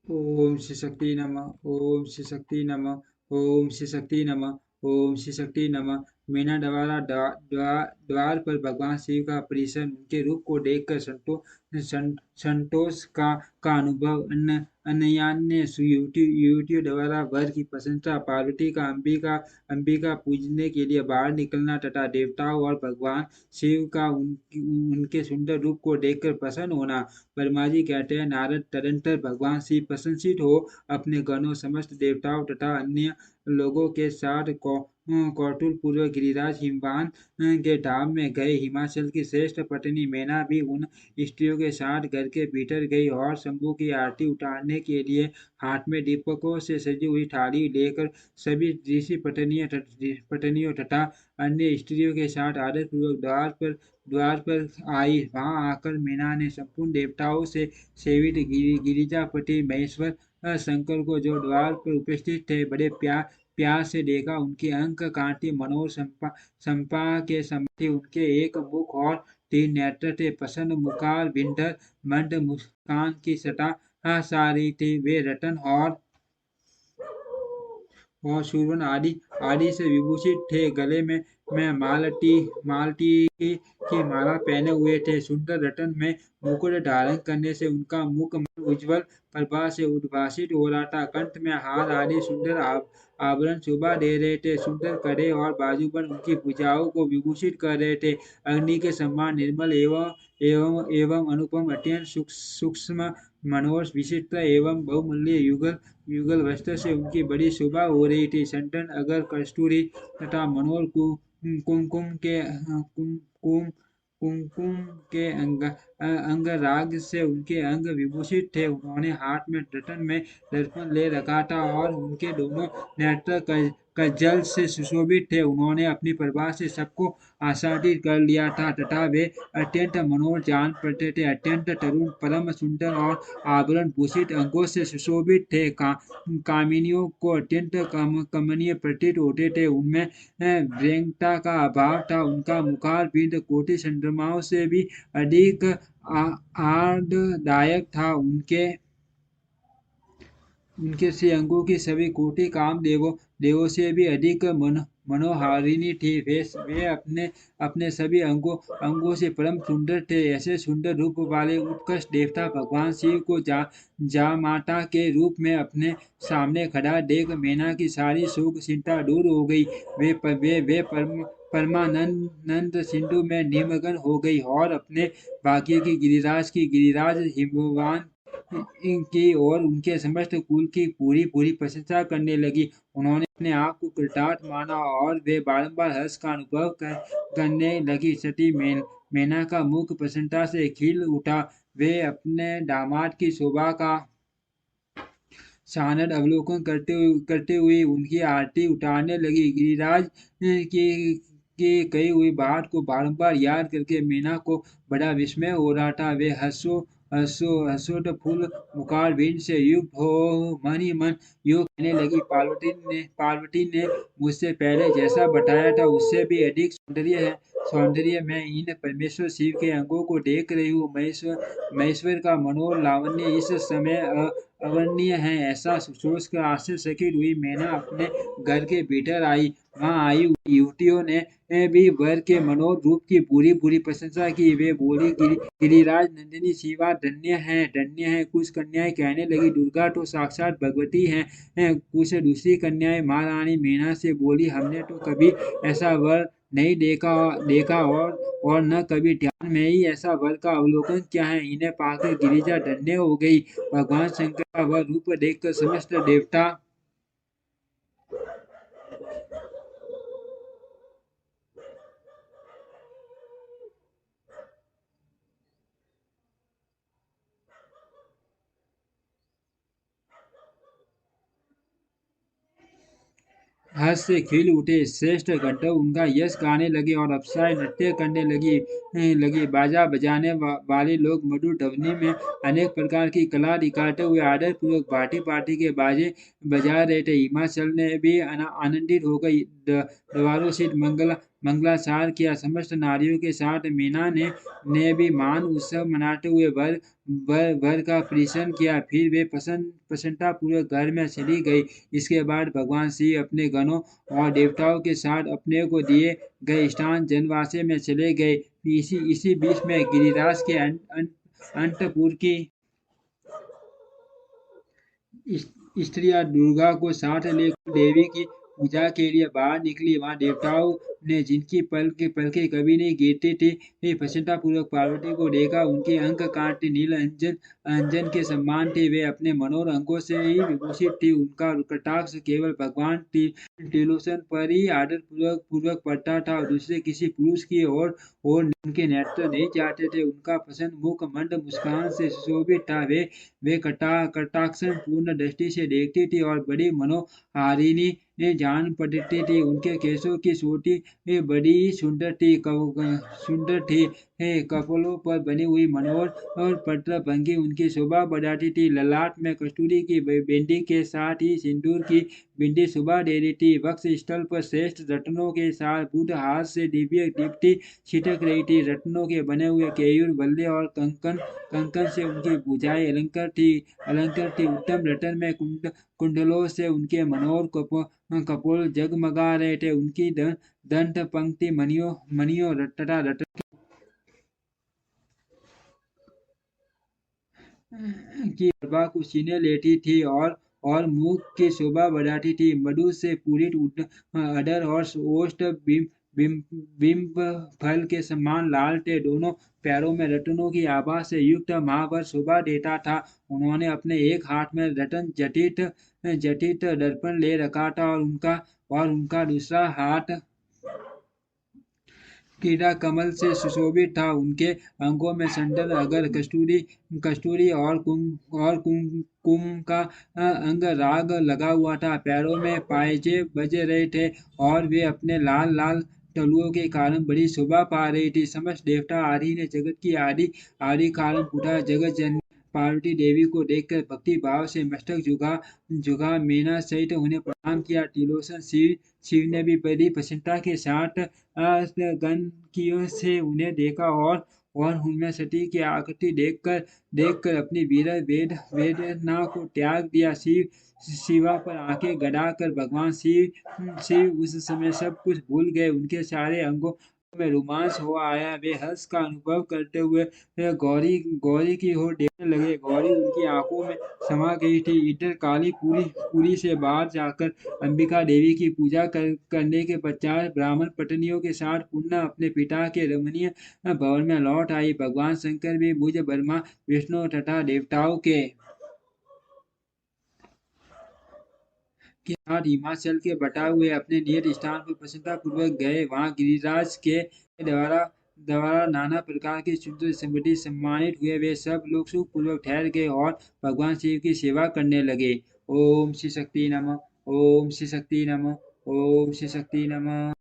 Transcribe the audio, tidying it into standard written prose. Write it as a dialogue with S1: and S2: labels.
S1: ओम श्री शक्ति नमः। ओम श्री शक्ति नमः। ओम श्री शक्ति नमः। ओम श्री शक्ति नमः। मीना द्वारा द्वार पर भगवान शिव का परिसन उनके रूप को देखकर संतोष का अनुभव। अन्य युवतियों द्वारा वर की प्रशंसा। पार्वती का अंबिका पूजने के लिए बाहर निकलना तथा देवताओं और भगवान शिव का उनके सुंदर रूप को देखकर प्रसन्न होना। वर्मा जी कहते हैं, नारद तदंतर भगवान शिव प्रशंसित हो अपने गणों, समस्त देवताओं तथा अन्य लोगों के साथ कौतूहल पूर्वक गिरिराज हिमवान के धाम में गए। हिमाचल की श्रेष्ठ पत्नी मैना भी उन स्त्रियों के साथ घर के भीतर गई और शंभू की आरती उतारने के लिए हाथ में दीपकों से सजी हुई थाली लेकर सभी ऋषि पत्नियों तथा अन्य स्त्रियों के साथ आदर पूर्वक द्वार पर आई। वहां आकर मीना ने संपूर्ण देवताओं से सेवित गिरिजापति महेश्वर शंकर को, जो द्वार पर उपस्थित थे, बड़े प्यार से देखा। उनकी अंक कांति मनोहर संपा के समान, उनके एक मुख और तीन नेत्र थे। प्रसन्न मुखार विंध्य मंद मुस्कान की सटा सारी थी। वे रतन और शूरवन आदि आदि से विभूषित थे। गले में मालती की माला पहने हुए थे। सुंदर रतन में मुकुट धारण करने से उनका मुख उज्ज्वल प्रभा से उद्भासित हो रहा था। कंठ में हार आदि सुंदर आभरण शोभा दे रहे थे। सुंदर कड़े और बाजूबंद उनकी भुजाओं को विभूषित कर रहे थे। अग्नि के समान निर्मल एवं अनुपम, अत्यंत सूक्ष्म, मनोहर, विचित्र एवं बहुमूल्य युगल युगल वस्त्र से उनकी बड़ी शोभा हो रही थी। संतन अगर कस्तूरी तथा मनोहर कुमकुम के अंगराग से उनके अंग विभूषित थे। उन्होंने हाथ में रतन में दर्पण ले रखा था और उनके दोनों नेत्र कज्जल से सुशोभित थे। उन्होंने अपनी प्रभा से सबको आसादित कर लिया था तथा वे अत्यंत मनोहर जान पड़ते थे। अत्यंत तरुण, परम सुंदर और आभरण भूषित अंगों से सुशोभित थे। कामिनियों को अत्यंत कमनीय प्रतीत होते थे। उनमें व्यंगता का अभाव था। उनका मुखार बिंद कोटि चंद्रमाओं से भी अधिक आनंददायक था। उनके से अंगों की सभी कोटि काम देवों से भी अधिक मनोहारिणी थी। वे अपने सभी अंगों से परम सुंदर थे। ऐसे सुंदर रूप वाले उत्कृष्ट देवता भगवान शिव को जामाता के रूप में अपने सामने खड़ा देख मैना की सारी शोक चिंता दूर हो गई। वे परमानंद सिंधु में निमग्न हो गई और अपने भाग्य की गिरिराज हिमवान की और उनके समस्त कुल की पूरी पूरी प्रशंसा करने लगी। उन्होंने अपने आप को कृतार्थ माना और वे बारंबार हर्ष का अनुभव करने लगी। सती मैना का मुख प्रसन्नता से खिल उठा। वे अपने दामाद की शोभा का सानंद अवलोकन करते हुए उनकी आरती उतारने लगी। गिरिराज की कही हुई बात को बारंबार याद करके मीना को बड़ा विस्मय हो रहा था। वे हसोट फूल मुखार बिंद से युक्त हो मन ही मन योग कहने लगी, पार्वती ने मुझसे पहले जैसा बताया था उससे भी अधिक सौंदर्य मैं इन परमेश्वर शिव के अंगों को देख रही हूँ। महेश्वर का मनोहर लावण्य इस समय अवर्णनीय है। ऐसा सोच कर आश्चर्यचकित हुई मैना अपने घर के भीतर आई। वहां आई युवतियों ने भी वर के मनोहर रूप की पूरी पूरी प्रशंसा की। वे बोली, गिरिराज नंदिनी शिवा धन्य है। कुछ कन्याएं कहने लगी, दुर्गा तो साक्षात भगवती हैं। कुछ दूसरी कन्याएं महारानी मैना से बोली, हमने तो कभी ऐसा वर नहीं देखा और न कभी ध्यान में ही ऐसा वर का अवलोकन किया है। इन्हें पाकर गिरिजा धन्य हो गई। भगवान शंकर का वह रूप देखकर समस्त देवता हर्ष से खिल उठे। श्रेष्ठ गंधर्व उनका यश गाने लगे और अप्सराएं नृत्य करने लगी। बाजा बजाने वाले लोग मधुर ध्वनि में अनेक प्रकार की कला दिखाते हुए आदर पूर्वक भांति भांति के बाजे बजा रहे थे। हिमाचल ने भी आनंदित हो गई। द्वारों से मंगलाचार किया। समस्त नारियों के साथ मीना ने भी मान उत्सव मनाते हुए वर का परीक्षण किया। फिर वे प्रसन्नतापूर्वक घर में चली गई। इसके बाद भगवान शिव अपने गणों और देवताओं के साथ अपने को दिए गए स्थान जनवासे में चले गए। इसी बीच में गिरिराज के अंतपुर की स्त्रियां दुर्गा को साथ लेकर देवी की पूजा के लिए बाहर निकली। वहां देवताओं ने जिनकी पलकें कभी नहीं गिरती थी प्रसन्नतापूर्वक पार्वती को देखा। उनके अंक कांटे नील अंजन अंजन के समान थे। वे अपने मनोहर अंगों से ही विभूषित थी। उनका कटाक्ष केवल भगवान त्रिलोचन पर ही आदर पूर्वक पड़ता था और दूसरे किसी पुरुष की ओर उनके नेत्र नहीं जाते थे। उनका प्रसन्न मुख मंद मुस्कान से सुशोभित था। वे कटाक्षण पूर्ण दृष्टि से देखती थी और बड़ी मनोहारिणी जान पड़ती थी। उनके केशों की चोटी बड़ी सुंदर थी। कपोलों पर बनी हुई मनोहर और पत्र भंगी उनकी शोभा बढ़ाती थी। ललाट में कस्तूरी की बिंदी के साथ ही सिंदूर की बिंदी शोभा दे रही थी। वक्ष स्थल पर श्रेष्ठ रत्नों के साथ बुध हाथ से दिव्य दीप्ति छिटक रही थी। रत्नों के बने हुए केयूर बल्ले और कंकन से उनकी भुजाएं अलंकृत थी। उत्तम रतन में कुंडलों से उनके मनोहर कपोल जगमगा रहे थे। उनकी दंत पंक्ति मणियों तथा रत्न की प्रभा को छीने लेती थी और मुख की शोभा बढ़ाती थी। मधु से पूरित अधर और ओष्ठ बिंब फल के समान लाल थे। दोनों पैरों में रत्नों की आभा से युक्त महावर शोभा देता था। उन्होंने अपने एक हाथ में रत्न जटित दर्पण ले रखा था और उनका दूसरा हाथ क्रीड़ा कमल से सुशोभित था। उनके अंगों में संदल अगर कस्तूरी और कुमकुम का अंग राग लगा हुआ था। पैरों में पायजे बज रहे थे और वे अपने लाल लाल तलुओं के कारण बड़ी शोभा पा रही थी। समस्त देवता आदि ने जगत की आदि कारण उठा। जगत जननी पार्वती देवी को देखकर भक्ति भाव से मस्तक झुका मीना सहित उन्हें प्रणाम किया। त्रिलोचन शिव ने भी बड़ी प्रसन्नता के साथ गणकियों से उन्हें देखा और उनमें सती की आकृति देखकर अपनी वेदना को त्याग दिया। शिवा पर आंखें गड़ाकर भगवान शिव उस समय सब कुछ भूल गए। उनके सारे अंगों में रोमांच हो आया। वे हर्ष का अनुभव करते हुए गौरी की ओर देखने लगे। गौरी उनकी आंखों में समा गई थी। इधर काली पुरी से बाहर जाकर अंबिका देवी की पूजा करने के पश्चात ब्राह्मण पत्नियों के साथ पुनः अपने पिता के रमणीय भवन में लौट आई। भगवान शंकर भी मुझ ब्रह्मा विष्णु तथा देवताओं के साथ हिमाचल के बटा हुए अपने नियत स्थान पर प्रसन्नतापूर्वक गए। वहां गिरिराज के द्वारा नाना प्रकार की सुंदर समृद्धि सम्मानित हुए। वे सब लोग सुखपूर्वक ठहर गए और भगवान शिव की सेवा करने लगे। ओम श्री शक्ति नमः। ओम श्री शक्ति नमः। ओम श्री शक्ति नमः।